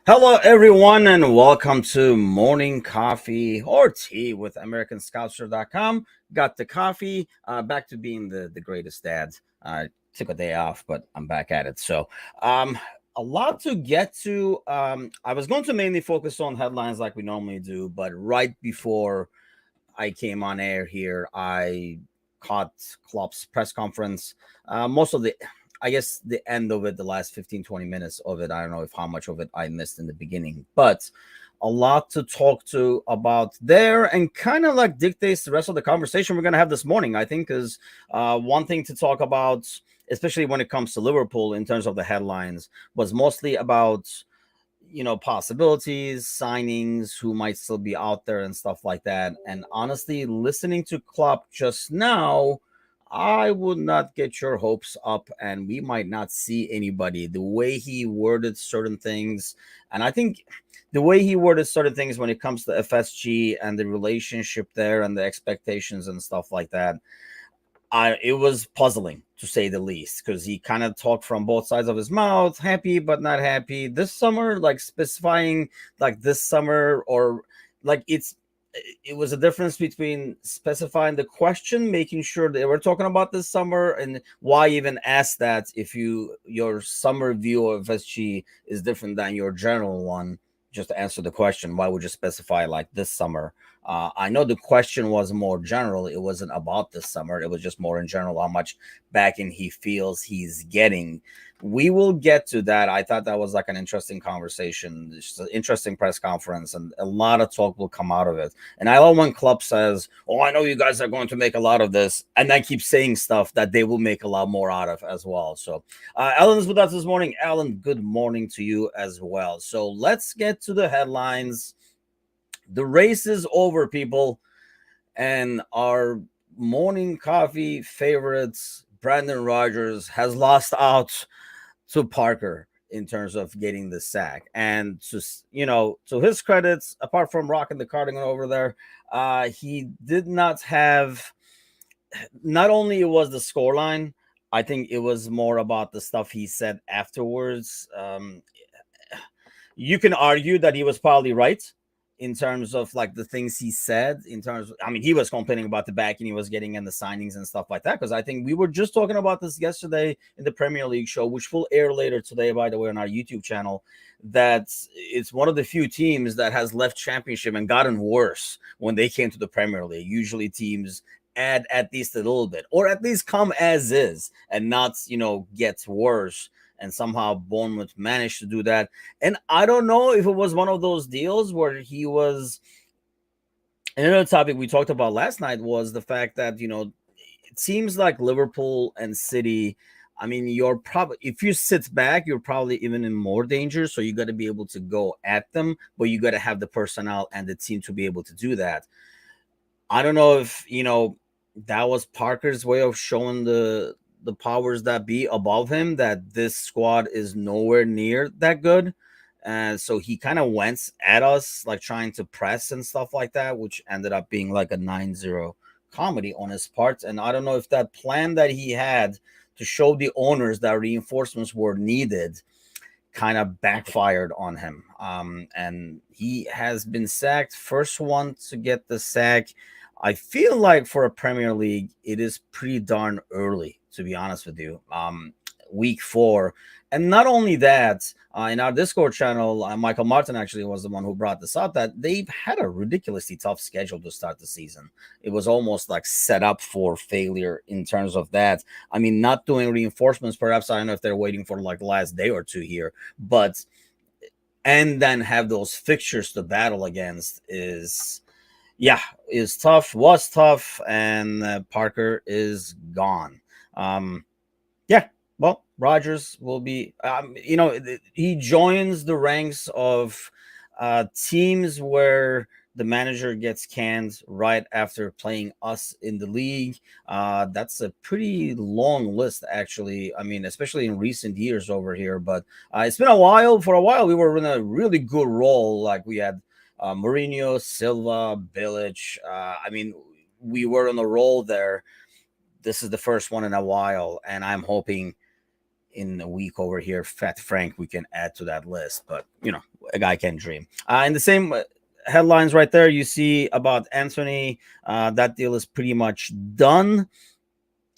Hello, everyone, and welcome to Morning Coffee or Tea with American Scouser.com. Got the coffee. Back to being the greatest dad. Took a day off, but I'm back at it. Um, a lot to get to. I was going to mainly focus on headlines like we normally do, but right before I came on air here, I caught Klopp's press conference. Most of the, I guess, the end of it, the last 15, 20 minutes of it. I don't know if how much of it I missed in the beginning, but a lot to talk to about there and kind of like dictates the rest of the conversation we're going to have this morning, I think, is one thing to talk about, especially when it comes to Liverpool in terms of the headlines, was mostly about possibilities, signings, who might still be out there and stuff like that. And honestly, listening to Klopp just now, I would not get your hopes up, and we might not see anybody. The way he worded certain things, and I think the way he worded certain things when it comes to FSG and the relationship there and the expectations and stuff like that, it was puzzling to say the least, because he kind of talked from both sides of his mouth, happy but not happy. This summer, like specifying like this summer, or like it was a difference between specifying the question, making sure that we're talking about this summer, and why even ask that if your summer view of FSG is different than your general one. Just to answer the question, why would you specify like this summer? I know the question was more general. It wasn't about this summer. It was just more in general how much backing he feels he's getting. We will get to that. I thought that was like an interesting conversation. It's an interesting press conference, and a lot of talk will come out of it. And I love when Klopp says, "Oh, I know you guys are going to make a lot of this," and then keep saying stuff that they will make a lot more out of as well. So, Alan is with us this morning. Alan, good morning to you as well. So let's get to the headlines. The race is over, people, and our morning coffee favorites, Brandon Rogers, has lost out to Parker in terms of getting the sack. And to his credits, apart from rocking the cardigan over there, he did not have. Not only it was the scoreline, I think it was more about the stuff he said afterwards. You can argue that he was probably right in terms of like the things he said. In terms of, I mean, he was complaining about the backing he was getting and the signings and stuff like that, because I think we were just talking about this yesterday in the Premier League show, which will air later today, by the way, on our YouTube channel, that it's one of the few teams that has left championship and gotten worse when they came to the Premier League. Usually teams add at least a little bit, or at least come as is, and not get worse. And somehow Bournemouth managed to do that. And I don't know if it was one of those deals where he was. Another topic we talked about last night was the fact that it seems like Liverpool and City. I mean, you're probably, if you sit back, you're probably even in more danger. So you got to be able to go at them, but you got to have the personnel and the team to be able to do that. I don't know if that was Parker's way of showing the powers that be above him that this squad is nowhere near that good. And so he kind of went at us, like trying to press and stuff like that, which ended up being like a 9-0 comedy on his part. And I don't know if that plan that he had to show the owners that reinforcements were needed kind of backfired on him. And he has been sacked. First one to get the sack. I feel like for a Premier League, it is pretty darn early, to be honest with you. Week 4. And not only that, in our Discord channel, Michael Martin actually was the one who brought this up, that they've had a ridiculously tough schedule to start the season. It was almost like set up for failure in terms of that. I mean, not doing reinforcements, perhaps. I don't know if they're waiting for like the last day or two here, but and then have those fixtures to battle against is tough, was tough, and Parker is gone. Yeah, well, Rogers will be, he joins the ranks of teams where the manager gets canned right after playing us in the league. That's a pretty long list, actually. I mean, especially in recent years over here. But it's been a while. For a while, we were in a really good role. Like we had Mourinho, Silva, Bilic. I mean, we were on a roll there. This is the first one in a while, and I'm hoping in a week over here. Fat Frank, we can add to that list, but a guy can dream. In the same headlines right there, you see about Anthony. That deal is pretty much done.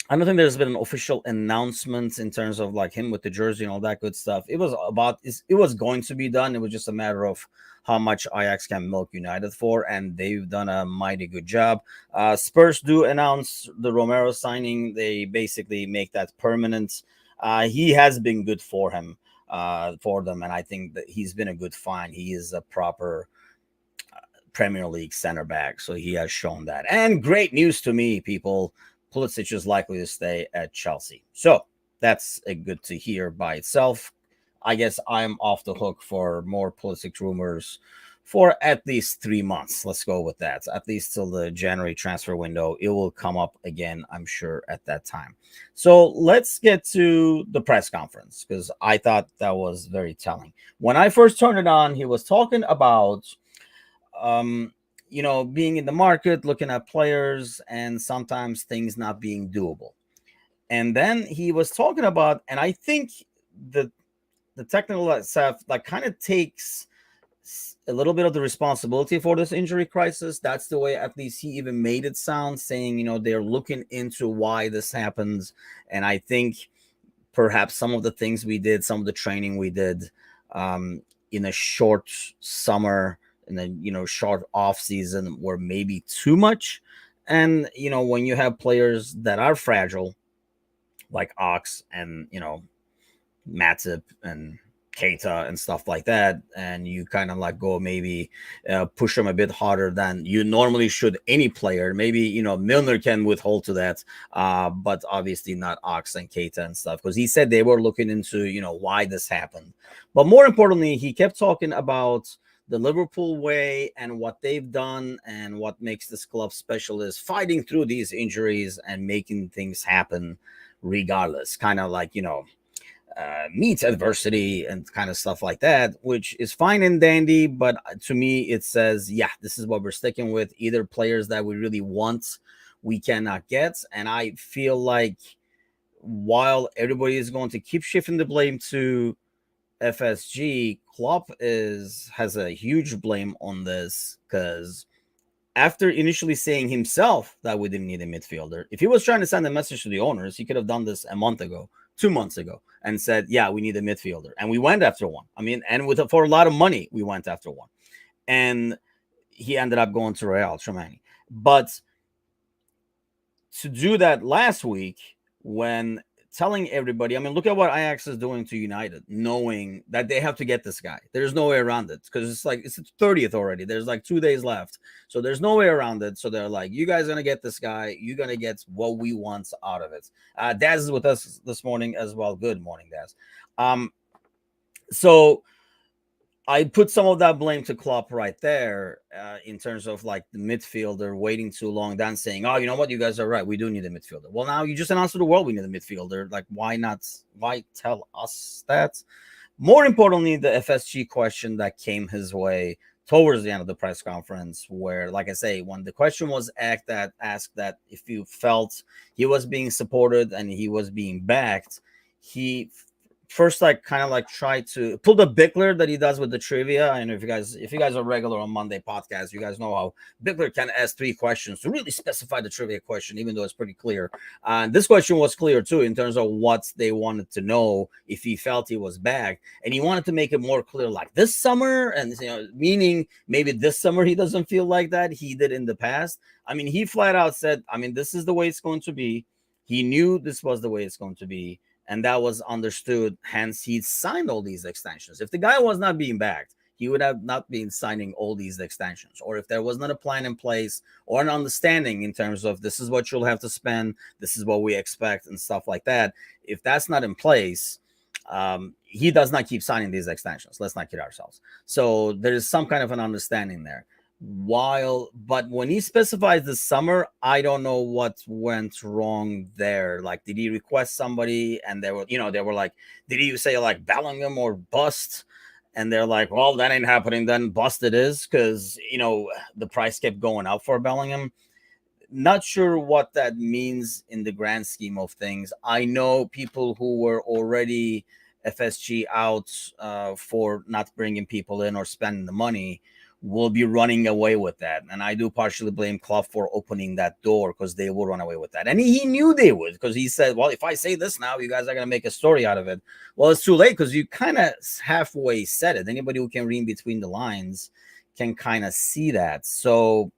I don't think there's been an official announcement in terms of like him with the jersey and all that good stuff. It was going to be done. It was just a matter of how much Ajax can milk United for, and they've done a mighty good job. Spurs do announce the Romero signing. They basically make that permanent. He has been good for them, and I think that he's been a good find. He is a proper Premier League center back, so he has shown that. And great news to me, people. Pulisic is likely to stay at Chelsea. So that's good to hear by itself. I guess I'm off the hook for more Pulisic rumors for at least 3 months. Let's go with that. At least till the January transfer window. It will come up again, I'm sure, at that time. So let's get to the press conference, because I thought that was very telling. When I first turned it on, he was talking about being in the market, looking at players, and sometimes things not being doable. And then he was talking about, and I think the technical staff like kind of takes a little bit of the responsibility for this injury crisis. That's the way at least he even made it sound, saying, they're looking into why this happens. And I think perhaps some of the things we did, some of the training we did in a short summer, and then short off season were maybe too much. And when you have players that are fragile like Ox and Matip and Keita and stuff like that, and you kind of like go maybe push them a bit harder than you normally should any player. Maybe Milner can withhold to that, but obviously not Ox and Keita and stuff, because he said they were looking into why this happened. But more importantly, he kept talking about the Liverpool way and what they've done, and what makes this club special is fighting through these injuries and making things happen regardless. Kind of like, meet adversity and kind of stuff like that, which is fine and dandy. But to me, it says, yeah, this is what we're sticking with. Either players that we really want, we cannot get. And I feel like while everybody is going to keep shifting the blame to FSG, Klopp has a huge blame on this, because after initially saying himself that we didn't need a midfielder, if he was trying to send a message to the owners, he could have done this a month ago, 2 months ago, and said, yeah, we need a midfielder. And we went after one. I mean, and for a lot of money, we went after one. And he ended up going to Real Tremani. But to do that last week, when telling everybody, I mean, look at what Ajax is doing to United, knowing that they have to get this guy. There's no way around it, because it's the 30th already. There's like 2 days left. So there's no way around it. So they're like, you guys are going to get this guy. You're going to get what we want out of it. Daz is with us this morning as well. Good morning, Daz. So I put some of that blame to Klopp right there, in terms of like the midfielder waiting too long, then saying, oh, you know what, you guys are right, we do need a midfielder. Well, now you just announced to the world we need a midfielder. Like, why not? Why tell us that? More importantly, the FSG question that came his way towards the end of the press conference, where, like I say, when the question was asked that if you felt he was being supported and he was being backed, he first tried to pull the Bickler that he does with the trivia. I know if you guys are regular on Monday podcast, you guys know how Bickler can ask 3 questions to really specify the trivia question, even though it's pretty clear. This question was clear too, in terms of what they wanted to know, if he felt he was back, and he wanted to make it more clear, like this summer, and meaning maybe this summer he doesn't feel like that he did in the past. I mean, he flat out said, I mean, this is the way it's going to be. He knew this was the way it's going to be, and that was understood. Hence, he signed all these extensions. If the guy was not being backed, he would have not been signing all these extensions. Or if there was not a plan in place or an understanding in terms of this is what you'll have to spend, this is what we expect, and stuff like that. If that's not in place, he does not keep signing these extensions. Let's not kid ourselves. So there is some kind of an understanding there. But when he specifies the summer, I don't know what went wrong there. Like, did he request somebody and they were like, did he say like Bellingham or bust? And they're like, well, that ain't happening. Then bust it is, because the price kept going up for Bellingham. not sure what that means in the grand scheme of things. I know people who were already FSG out for not bringing people in or spending the money will be running away with that. And I do partially blame Klopp for opening that door, because they will run away with that. And he knew they would, because he said, well, if I say this now, you guys are going to make a story out of it. Well, it's too late, because you kind of halfway said it. Anybody who can read between the lines can kind of see that. So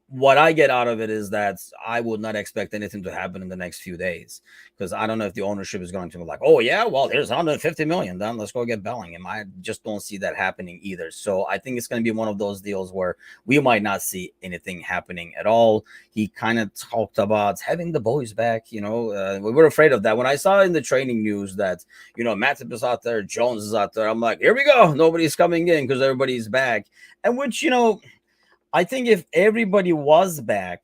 what I get out of it is that I would not expect anything to happen in the next few days, because I don't know if the ownership is going to be like, oh yeah, well, here's 150 million done, let's go get Bellingham. I just don't see that happening either. So I think it's going to be one of those deals where we might not see anything happening at all. He kind of talked about having the boys back. We were afraid of that. When I saw in the training news that, Matip is out there, Jones is out there, I'm like, here we go, nobody's coming in because everybody's back. And which, I think if everybody was back,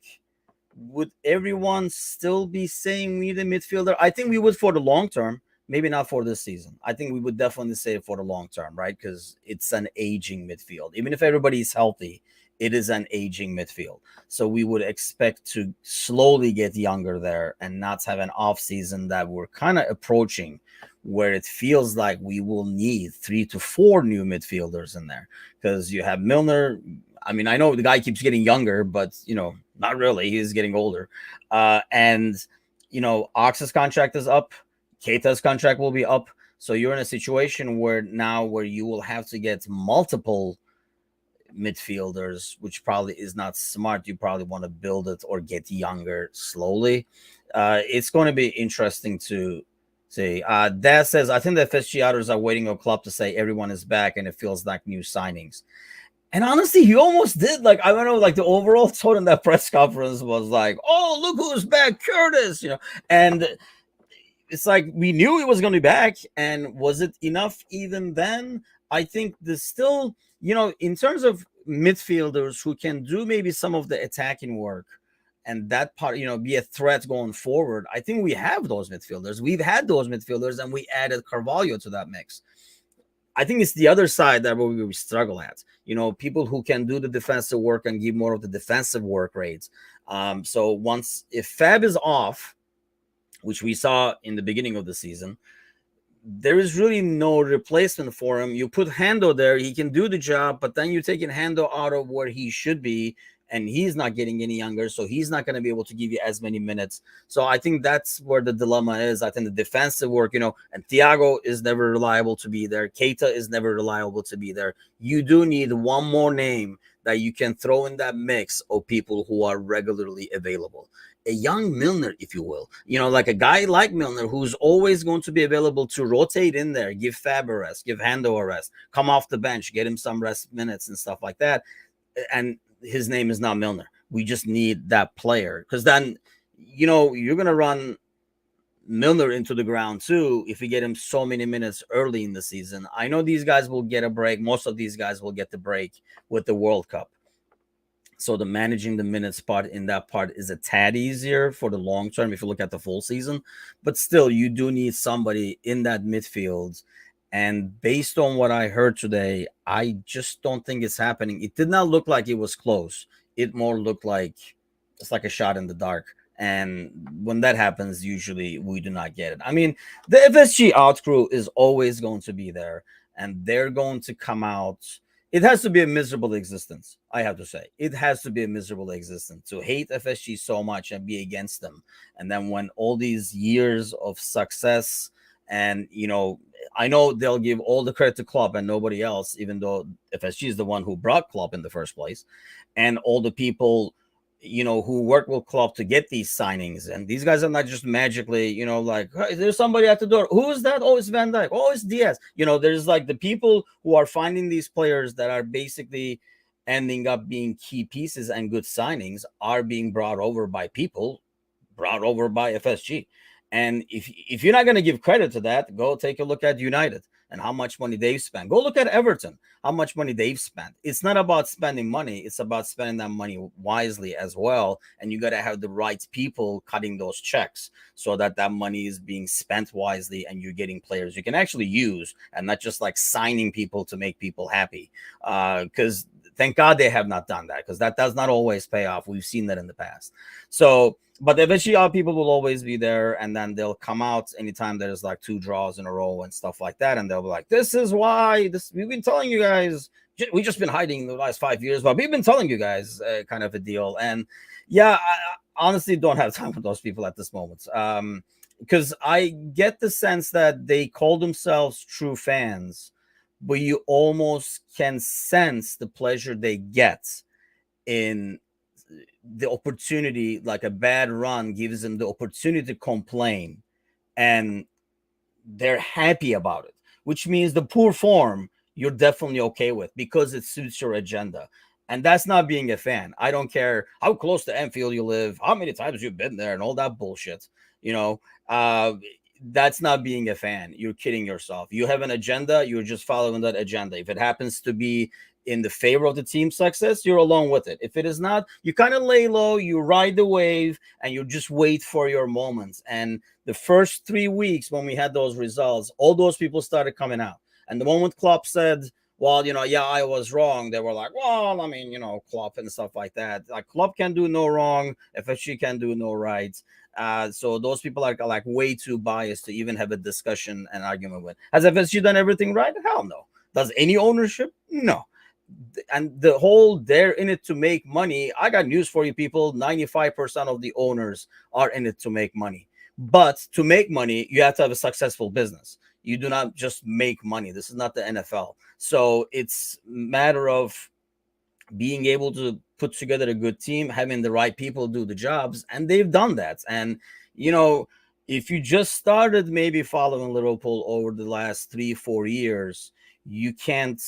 would everyone still be saying we need a midfielder? I think we would for the long term, maybe not for this season. I think we would definitely say it for the long term, right? Because it's an aging midfield. Even if everybody's healthy, it is an aging midfield. So we would expect to slowly get younger there and not have an off season that we're kind of approaching, where it feels like we will need 3 to 4 new midfielders in there, because you have Milner. I mean, I know the guy keeps getting younger, but, not really. He's getting older. And Ox's contract is up. Keita's contract will be up. So you're in a situation where you will have to get multiple midfielders, which probably is not smart. You probably want to build it or get younger slowly. It's going to be interesting to see. Dad says, I think the FSG others are waiting on Klopp to say everyone is back and it feels like new signings. And honestly, he almost did. Like, I don't know, like the overall tone in that press conference was like, oh, look who's back, Curtis, and it's like we knew he was going to be back. And was it enough even then? I think there's still, in terms of midfielders who can do maybe some of the attacking work and that part, be a threat going forward, I think we have those midfielders. We've had those midfielders, and we added Carvalho to that mix. I think it's the other side that we struggle at. People who can do the defensive work and give more of the defensive work rates. So if Fab is off, which we saw in the beginning of the season, there is really no replacement for him. You put Hando there, he can do the job, but then you're taking Hando out of where he should be, and he's not getting any younger, so he's not going to be able to give you as many minutes. So I think that's where the dilemma is. I think the defensive work, and Thiago is never reliable to be there. Keita is never reliable to be there. You do need one more name that you can throw in that mix of people who are regularly available. A young Milner, if you will, like a guy like Milner who's always going to be available to rotate in there, give Fab a rest, give Hando a rest, come off the bench, get him some rest minutes and stuff like that. And his name is not Milner. We just need that player, because then, you're going to run Milner into the ground too if you get him so many minutes early in the season. I know these guys will get a break. Most of these guys will get the break with the World Cup. So the managing the minutes part in that part is a tad easier for the long term if you look at the full season. But still, you do need somebody in that midfield. And based on what I heard today, I just don't think it's happening. It did not look like it was close. It more looked like it's like a shot in the dark. And when that happens, usually we do not get it. I mean, the FSG out crew is always going to be there, and they're going to come out. It has to be a miserable existence, I have to say. It has to be a miserable existence to hate FSG so much and be against them. And then when all these years of success, and, I know they'll give all the credit to Klopp and nobody else, even though FSG is the one who brought Klopp in the first place. And all the people, who work with Klopp to get these signings. And these guys are not just magically, like, hey, there's somebody at the door. Who is that? Oh, it's Van Dijk. Oh, it's Diaz. There's like the people who are finding these players that are basically ending up being key pieces and good signings are being brought over by people brought over by FSG. And if you're not going to give credit to that, go take a look at United and how much money they've spent. Go look at Everton, how much money they've spent. It's not about spending money. It's about spending that money wisely as well. And you got to have the right people cutting those checks so that that money is being spent wisely and you're getting players you can actually use and not just like signing people to make people happy. Because thank God they have not done that, because that does not always pay off. We've seen that in the past. So, but eventually our people will always be there, and then they'll come out anytime there's like 2 draws in a row and stuff like that, and they'll be like, this is why this we've been telling you guys. We've just been hiding the last 5 years, but we've been telling you guys, kind of a deal. And yeah, I honestly don't have time for those people at this moment. Because I get the sense that they call themselves true fans, but you almost can sense the pleasure they get in the opportunity. Like a bad run gives them the opportunity to complain, and they're happy about it, which means the poor form you're definitely okay with because it suits your agenda. And that's not being a fan. I don't care how close to Anfield you live, how many times you've been there, and all that bullshit. You know, that's not being a fan. You're kidding yourself. You have an agenda. You're just following that agenda. If it happens to be in the favor of the team's success, you're along with it. If it is not, you kind of lay low, you ride the wave, and you just wait for your moments. And the first 3 weeks when we had those results, all those people started coming out. And the moment Klopp said, well, yeah, I was wrong, they were like, well, I mean, Klopp and stuff like that. Like, Klopp can do no wrong, FSG can do no right. So those people are like way too biased to even have a discussion and argument with. Has FSG done everything right? Hell no. Does any ownership? No. And the whole they're in it to make money. I got news for you people. 95% of the owners are in it to make money. But to make money, you have to have a successful business. You do not just make money. This is not the NFL. So it's a matter of being able to put together a good team, having the right people do the jobs, and they've done that. And if you just started maybe following Liverpool over the last 3-4 years, you can't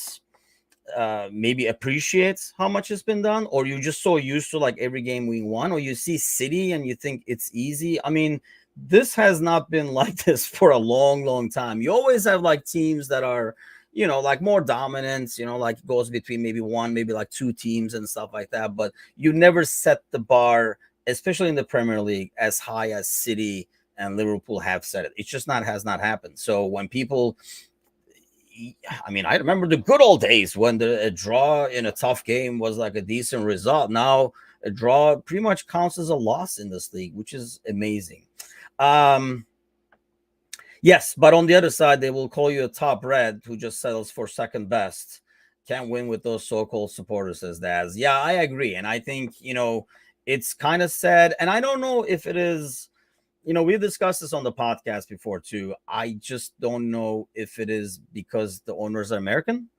maybe appreciate how much has been done, or you're just so used to like every game we won, or you see City and you think it's easy. I mean, this has not been like this for a long time. You always have like teams that are like more dominant, like goes between maybe one, maybe like 2 teams and stuff like that. But you never set the bar, especially in the Premier League, as high as City and Liverpool have set it. It's just has not happened. So when people, I mean, I remember the good old days when a draw in a tough game was like a decent result. Now a draw pretty much counts as a loss in this league, which is amazing. Yes, but on the other side, they will call you a top red who just settles for second best. Can't win with those so-called supporters, says Daz. Yeah, I agree. And I think, it's kind of sad. And I don't know if it is, we've discussed this on the podcast before too. I just don't know if it is because the owners are American.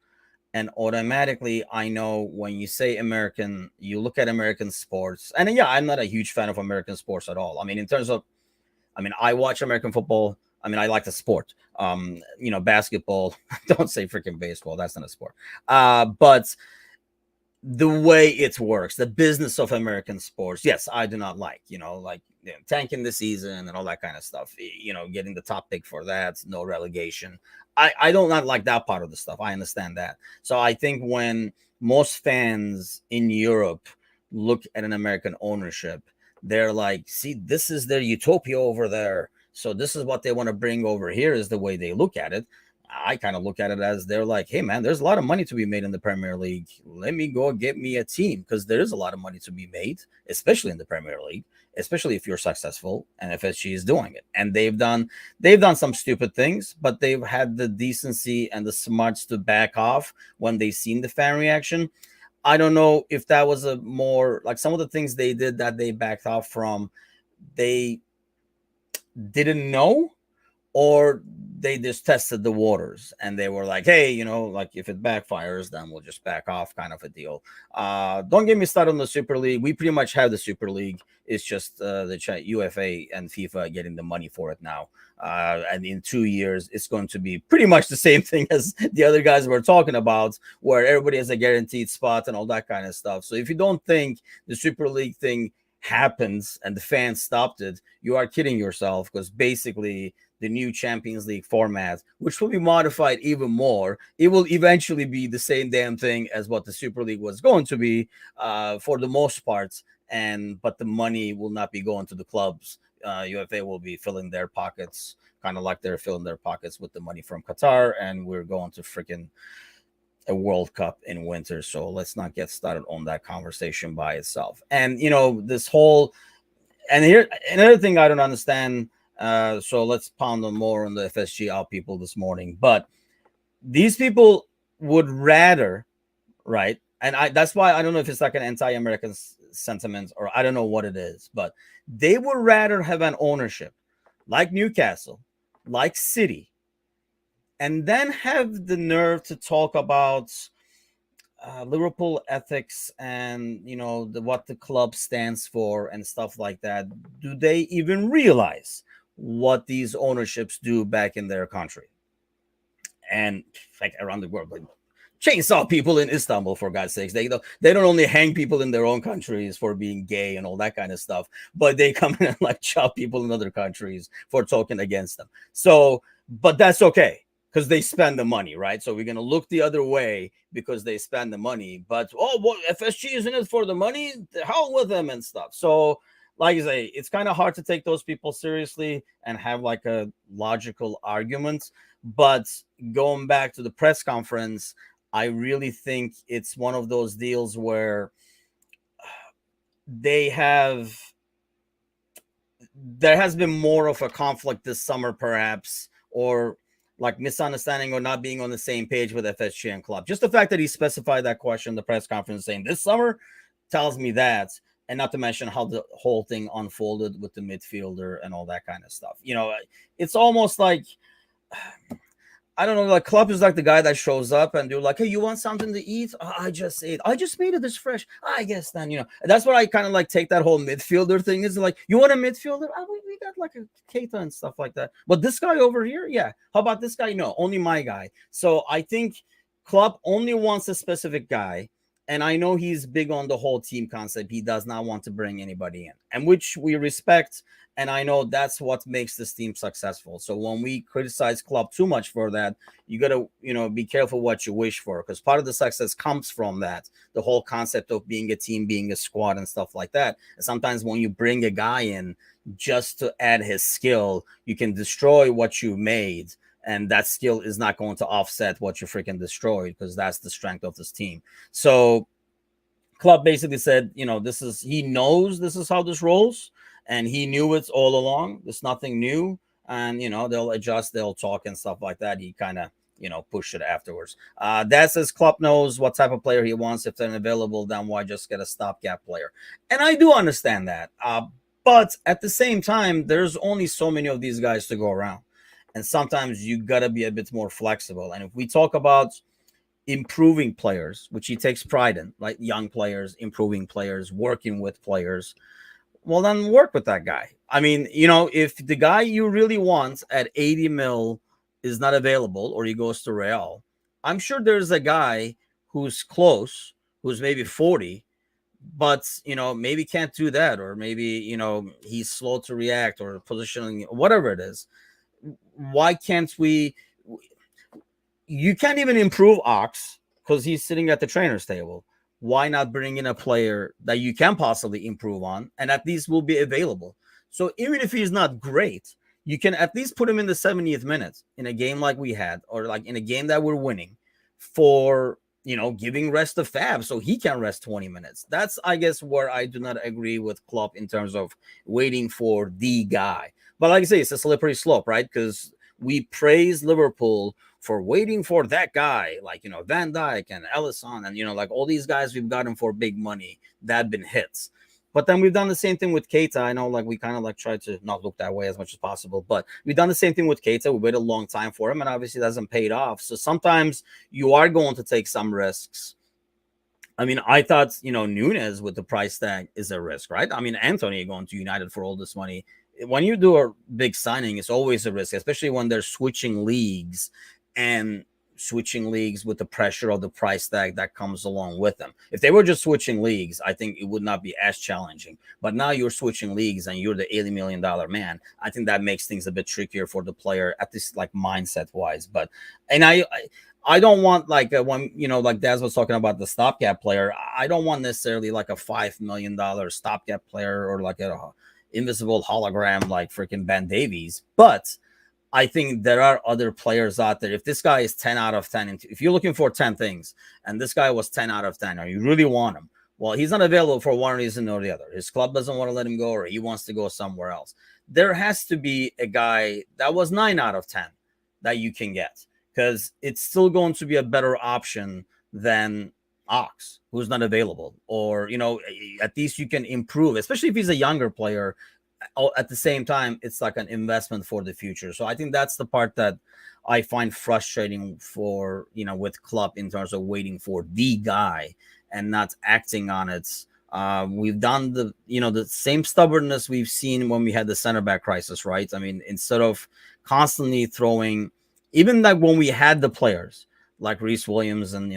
And automatically, I know when you say American, you look at American sports. And yeah, I'm not a huge fan of American sports at all. I mean, in terms of, I watch American football. I like the sport. Basketball. Don't say freaking baseball. That's not a sport. But the way it works, the business of American sports, yes, I do not like. Tanking the season and all that kind of stuff. Getting the top pick for that, no relegation. I don't not like that part of the stuff. I understand that. So I think when most fans in Europe look at an American ownership, they're like, see, this is their utopia over there. So this is what they want to bring over here, is the way they look at it. I kind of look at it as they're like, hey, man, there's a lot of money to be made in the Premier League. Let me go get me a team, because there is a lot of money to be made, especially in the Premier League, especially if you're successful, and FSG is doing it. And they've done some stupid things, but they've had the decency and the smarts to back off when they've seen the fan reaction. I don't know if that was a more like some of the things they did that they backed off from, they didn't know, or they just tested the waters and they were like, hey, like if it backfires, then we'll just back off, kind of a deal. Don't get me started on the Super League. We pretty much have the Super League. It's just the UFA and FIFA getting the money for it now. And in 2 years, it's going to be pretty much the same thing as the other guys we're talking about, where everybody has a guaranteed spot and all that kind of stuff. So if you don't think the Super League thing happens and the fans stopped it, you are kidding yourself, because basically the new Champions League format, which will be modified even more, it will eventually be the same damn thing as what the Super League was going to be for the most part. But the money will not be going to the clubs. UFA will be filling their pockets, kind of like they're filling their pockets with the money from Qatar, and we're going to freaking a World Cup in winter. So let's not get started on that conversation by itself. And this whole, and here another thing I don't understand. So let's pound on more on the FSG people this morning. But these people would rather, right? And that's why I don't know if it's like an anti-American sentiment or I don't know what it is, but they would rather have an ownership like Newcastle, like City, and then have the nerve to talk about Liverpool ethics and what the club stands for and stuff like that. Do they even realize what these ownerships do back in their country and like around the world? Like chainsaw people in Istanbul, for God's sakes. They don't only hang people in their own countries for being gay and all that kind of stuff, but they come in and like chop people in other countries for talking against them. So, but that's okay because they spend the money, right? So we're going to look the other way because they spend the money. But, FSG isn't it for the money? The hell with them and stuff. So, like I say, it's kind of hard to take those people seriously and have like a logical argument. But going back to the press conference, I really think it's one of those deals where there has been more of a conflict this summer, perhaps, or like misunderstanding or not being on the same page with FSG and Klopp. Just the fact that he specified that question in the press conference saying this summer tells me that, and not to mention how the whole thing unfolded with the midfielder and all that kind of stuff. It's almost like, I don't know, like Klopp is like the guy that shows up and they're like, hey, you want something to eat? Oh, I just ate. I just made it this fresh. I guess then, that's what I kind of like take that whole midfielder thing is like, you want a midfielder? Oh, we got like a Keita and stuff like that. But this guy over here, yeah. How about this guy? No, only my guy. So I think Klopp only wants a specific guy. And I know he's big on the whole team concept. He does not want to bring anybody in, and which we respect. And I know that's what makes this team successful. So when we criticize Klopp too much for that, you got to, be careful what you wish for, because part of the success comes from that, the whole concept of being a team, being a squad and stuff like that. And sometimes when you bring a guy in just to add his skill, you can destroy what you made. And that skill is not going to offset what you freaking destroyed, because that's the strength of this team. So Klopp basically said, he knows this is how this rolls. And he knew it all along. There's nothing new. And, they'll adjust, they'll talk and stuff like that. He kind of, pushed it afterwards. That says Klopp knows what type of player he wants. If they're available, then why just get a stopgap player? And I do understand that. But at the same time, there's only so many of these guys to go around. And sometimes you got to be a bit more flexible. And if we talk about improving players, which he takes pride in, like young players, improving players, working with players, well, then work with that guy. I mean, if the guy you really want at 80 mil is not available or he goes to Real, I'm sure there's a guy who's close, who's maybe 40, but, maybe can't do that. Or maybe, he's slow to react or positioning, whatever it is. Why can't we? You can't even improve Ox because he's sitting at the trainer's table. Why not bring in a player that you can possibly improve on and at least will be available? So even if he's not great, you can at least put him in the 70th minute in a game like we had, or like in a game that we're winning, for, giving rest to Fab so he can rest 20 minutes. That's, I guess, where I do not agree with Klopp in terms of waiting for the guy. But like I say, it's a slippery slope, right? Because we praise Liverpool for waiting for that guy, like, Van Dijk and Alisson and, like all these guys we've gotten for big money that have been hits. But then we've done the same thing with Keita. I know, like, we kind of like try to not look that way as much as possible, but we've done the same thing with Keita. We waited a long time for him, and obviously it hasn't paid off. So sometimes you are going to take some risks. I mean, I thought, Nunes with the price tag is a risk, right? I mean, Anthony going to United for all this money. When you do a big signing, it's always a risk, especially when they're switching leagues with the pressure of the price tag that comes along with them. If they were just switching leagues, I think it would not be as challenging. But now you're switching leagues and you're the $80 million man. I think that makes things a bit trickier for the player, at least like mindset wise. But, and I don't want like when, like Daz was talking about the stopgap player, I don't want necessarily like a $5 million stopgap player or like a invisible hologram like freaking Ben Davies. But I think there are other players out there. If this guy is 10 out of 10, if you're looking for 10 things and this guy was 10 out of 10, or you really want him, well, he's not available for one reason or the other. His club doesn't want to let him go, or he wants to go somewhere else. There has to be a guy that was 9 out of 10 that you can get, because it's still going to be a better option than Ox, who's not available. Or, at least you can improve, especially if he's a younger player. At the same time, it's like an investment for the future. So I think that's the part that I find frustrating for, with Klopp, in terms of waiting for the guy and not acting on it. We've done the same stubbornness we've seen when we had the center back crisis, right? I mean, instead of constantly throwing, even like when we had the players like Reece Williams, and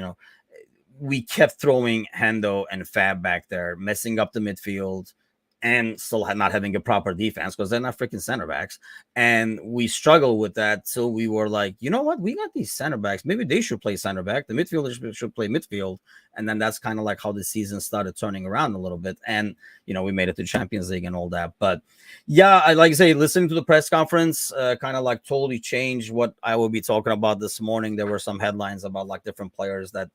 we kept throwing Hendo and Fab back there, messing up the midfield, and still not having a proper defense because they're not freaking center backs. And we struggled with that till we were like, you know what? We got these center backs. Maybe they should play center back. The midfielders should play midfield. And then that's kind of like how the season started turning around a little bit. And, we made it to Champions League and all that. But yeah, I like to say, listening to the press conference kind of like totally changed what I will be talking about this morning. There were some headlines about like different players that,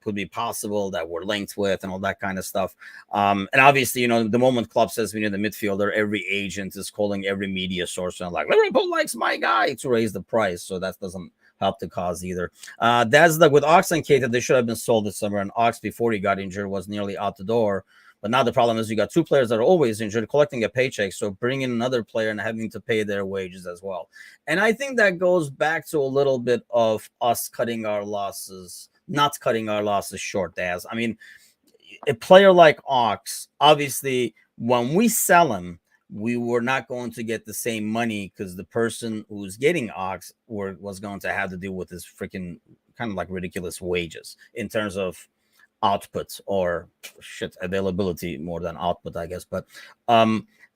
could be possible that we're linked with and all that kind of stuff. And obviously, the moment Klopp says we need a midfielder, every agent is calling every media source and like, Liverpool likes my guy, to raise the price. So that doesn't help the cause either. That's like with Ox and Keita, they should have been sold this summer. And Ox, before he got injured, was nearly out the door. But now the problem is you got two players that are always injured, collecting a paycheck. So bringing another player and having to pay their wages as well. And I think that goes back to a little bit of us not cutting our losses short, Daz. I mean, a player like Ox, obviously, when we sell him, we were not going to get the same money because the person who's getting Ox was going to have to deal with his freaking kind of like ridiculous wages in terms of output or availability more than output, I guess. But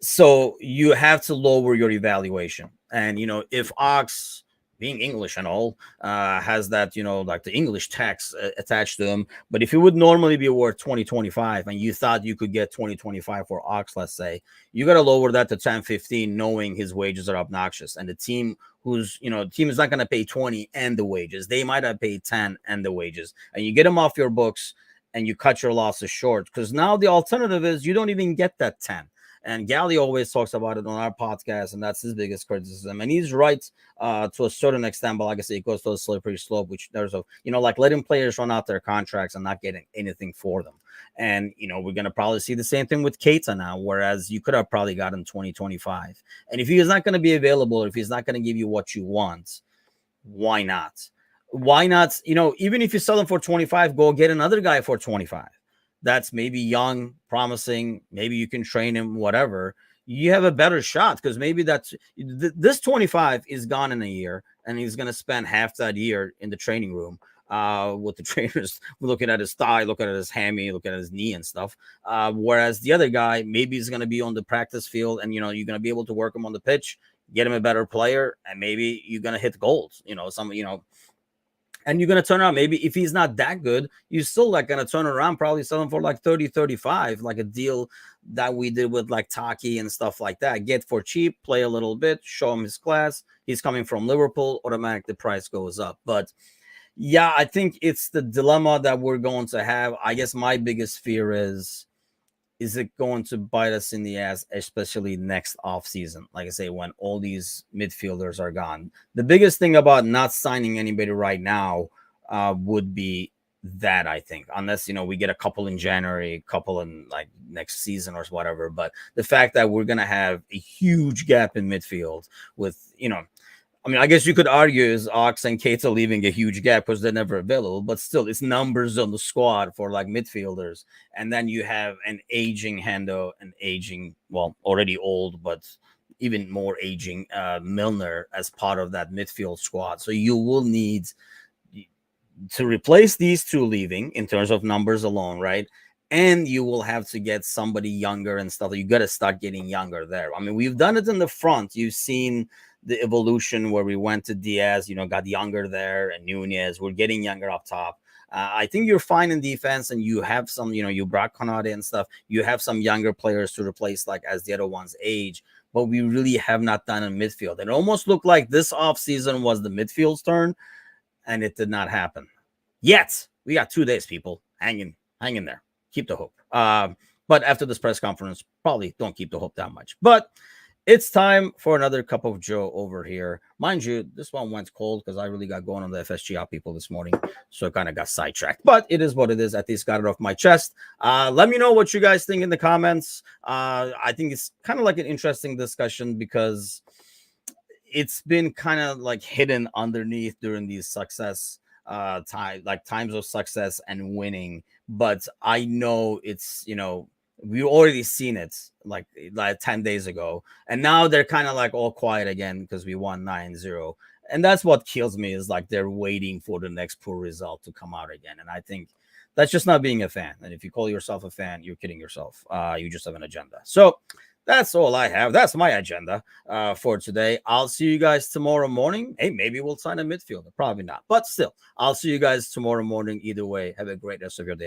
so you have to lower your evaluation. And, if Ox, being English and all, has that, like the English tax attached to him. But if it would normally be worth 2025 and you thought you could get 2025 for Ox, let's say, you got to lower that to 10-15, knowing his wages are obnoxious. And the team the team is not going to pay 20 and the wages. They might have paid 10 and the wages. And you get them off your books and you cut your losses short, because now the alternative is you don't even get that 10. And Gally always talks about it on our podcast, and that's his biggest criticism. And he's right to a certain extent, but like I say, it goes to a slippery slope, which there's like letting players run out their contracts and not getting anything for them. And, we're going to probably see the same thing with Keita now, whereas you could have probably gotten 2025. And if he is not going to be available, if he's not going to give you what you want, why not? Why not? Even if you sell him for 25, go get another guy for 25. That's maybe young, promising. Maybe you can train him, whatever. You have a better shot, because maybe this 25 is gone in a year, and he's going to spend half that year in the training room with the trainers looking at his thigh, looking at his hammy, looking at his knee and stuff. Whereas the other guy, maybe he's going to be on the practice field, and, you're going to be able to work him on the pitch, get him a better player, and maybe you're going to hit goals, and you're going to turn around. Maybe if he's not that good, you're still like going to turn around, probably sell him for like 30, 35, like a deal that we did with like Taki and stuff like that. Get for cheap, play a little bit, show him his class. He's coming from Liverpool, automatically the price goes up. But yeah, I think it's the dilemma that we're going to have. I guess my biggest fear is it going to bite us in the ass, especially next offseason? Like I say, when all these midfielders are gone. The biggest thing about not signing anybody right now would be that, I think, unless, we get a couple in January, a couple in like next season or whatever. But the fact that we're going to have a huge gap in midfield with, I guess you could argue is Ox and Keita leaving a huge gap because they're never available, but still it's numbers on the squad for like midfielders. And then you have an aging Hendo, an aging, well, already old, but even more aging Milner as part of that midfield squad. So you will need to replace these two leaving in terms of numbers alone, right? And you will have to get somebody younger and stuff. You got to start getting younger there. We've done it in the front. You've seen the evolution where we went to Diaz, got younger there, and Nunez. We're getting younger up top. I think you're fine in defense, and you have some, you brought Konate and stuff. You have some younger players to replace, like as the other ones age. but we really have not done in midfield. It almost looked like this offseason was the midfield's turn, and it did not happen yet. We got 2 days, people. Hang in there. Keep the hope. But after this press conference, probably don't keep the hope that much. But it's time for another cup of Joe over here. Mind you, this one went cold because I really got going on the fsgout people this morning. So I kind of got sidetracked. But it is what it is. At least got it off my chest. Let me know what you guys think in the comments. I think it's kind of like an interesting discussion because it's been kind of like hidden underneath during these success times of success and winning. But I know it's, we've already seen it like 10 days ago, and now they're kind of like all quiet again because we won 9-0. And that's what kills me, is like they're waiting for the next poor result to come out again. And I think that's just not being a fan. And if you call yourself a fan, you're kidding yourself. You just have an agenda. So that's all I have. That's my agenda for today. I'll see you guys tomorrow morning. Hey, maybe we'll sign a midfielder. Probably not. But still, I'll see you guys tomorrow morning. Either way, have a great rest of your day.